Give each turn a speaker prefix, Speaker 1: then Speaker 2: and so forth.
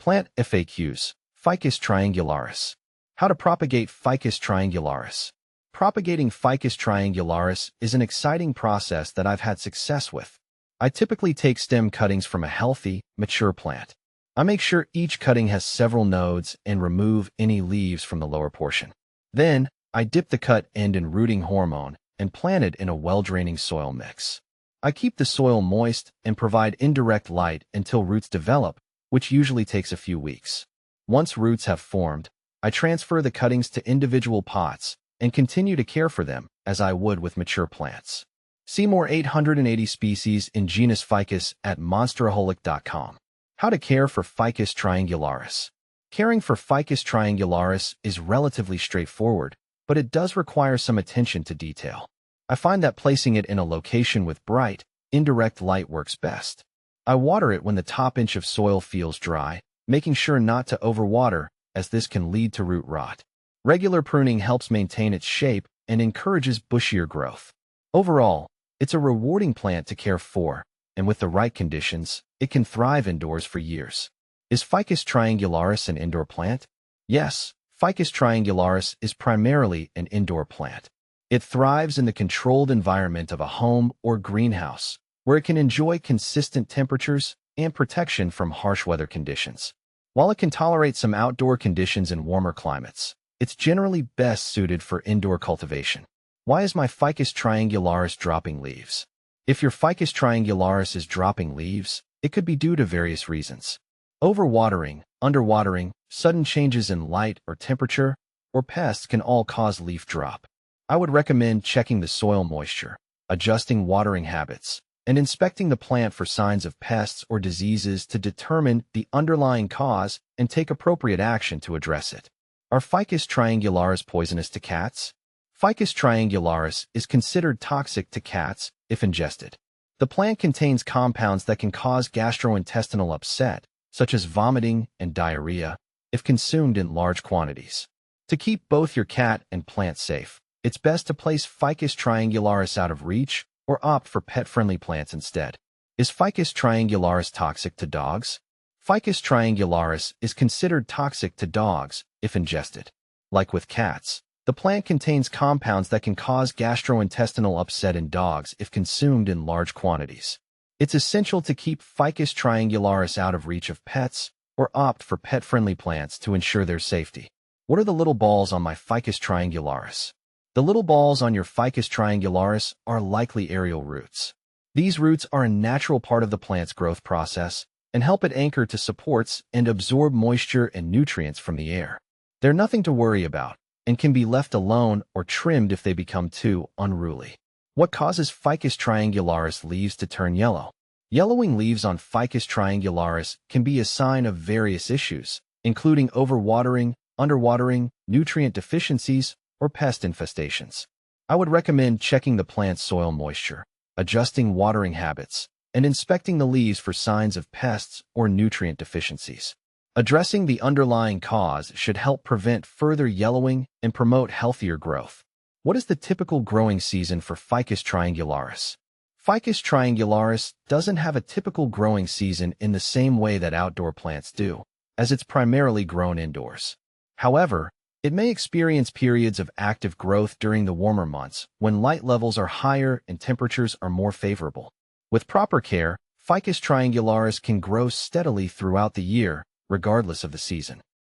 Speaker 1: Plant FAQs. Ficus triangularis. How to propagate Ficus triangularis. Propagating Ficus triangularis is an exciting process that I've had success with. I typically take stem cuttings from a healthy, mature plant. I make sure each cutting has several nodes and remove any leaves from the lower portion. Then, I dip the cut end in rooting hormone and plant it in a well-draining soil mix. I keep the soil moist and provide indirect light until roots develop, which usually takes a few weeks. Once roots have formed, I transfer the cuttings to individual pots and continue to care for them as I would with mature plants. See more 880 species in genus Ficus at monsteraholic.com. How to care for Ficus triangularis. Caring for Ficus triangularis is relatively straightforward, but it does require some attention to detail. I find that placing it in a location with bright, indirect light works best. I water it when the top inch of soil feels dry, making sure not to overwater, as this can lead to root rot. Regular pruning helps maintain its shape and encourages bushier growth. Overall, it's a rewarding plant to care for, and with the right conditions, it can thrive indoors for years. Is Ficus triangularis an indoor plant? Yes, Ficus triangularis is primarily an indoor plant. It thrives in the controlled environment of a home or greenhouse, where it can enjoy consistent temperatures and protection from harsh weather conditions. While it can tolerate some outdoor conditions in warmer climates, it's generally best suited for indoor cultivation. Why is my Ficus triangularis dropping leaves? If your Ficus triangularis is dropping leaves, it could be due to various reasons. Overwatering, underwatering, sudden changes in light or temperature, or pests can all cause leaf drop. I would recommend checking the soil moisture, adjusting watering habits, and inspecting the plant for signs of pests or diseases to determine the underlying cause and take appropriate action to address it. Are Ficus triangularis poisonous to cats? Ficus triangularis is considered toxic to cats if ingested. The plant contains compounds that can cause gastrointestinal upset, such as vomiting and diarrhea, if consumed in large quantities. To keep both your cat and plant safe, it's best to place Ficus triangularis out of reach or opt for pet-friendly plants instead. Is Ficus triangularis toxic to dogs? Ficus triangularis is considered toxic to dogs if ingested. Like with cats, the plant contains compounds that can cause gastrointestinal upset in dogs if consumed in large quantities. It's essential to keep Ficus triangularis out of reach of pets or opt for pet-friendly plants to ensure their safety. What are the little balls on my Ficus triangularis? The little balls on your Ficus triangularis are likely aerial roots. These roots are a natural part of the plant's growth process and help it anchor to supports and absorb moisture and nutrients from the air. They're nothing to worry about and can be left alone or trimmed if they become too unruly. What causes Ficus triangularis leaves to turn yellow? Yellowing leaves on Ficus triangularis can be a sign of various issues, including overwatering, underwatering, nutrient deficiencies, or pest infestations. I would recommend checking the plant's soil moisture, adjusting watering habits, and inspecting the leaves for signs of pests or nutrient deficiencies. Addressing the underlying cause should help prevent further yellowing and promote healthier growth. What is the typical growing season for Ficus triangularis? Ficus triangularis doesn't have a typical growing season in the same way that outdoor plants do, as it's primarily grown indoors. However, it may experience periods of active growth during the warmer months when light levels are higher and temperatures are more favorable. With proper care, Ficus triangularis can grow steadily throughout the year, regardless of the season.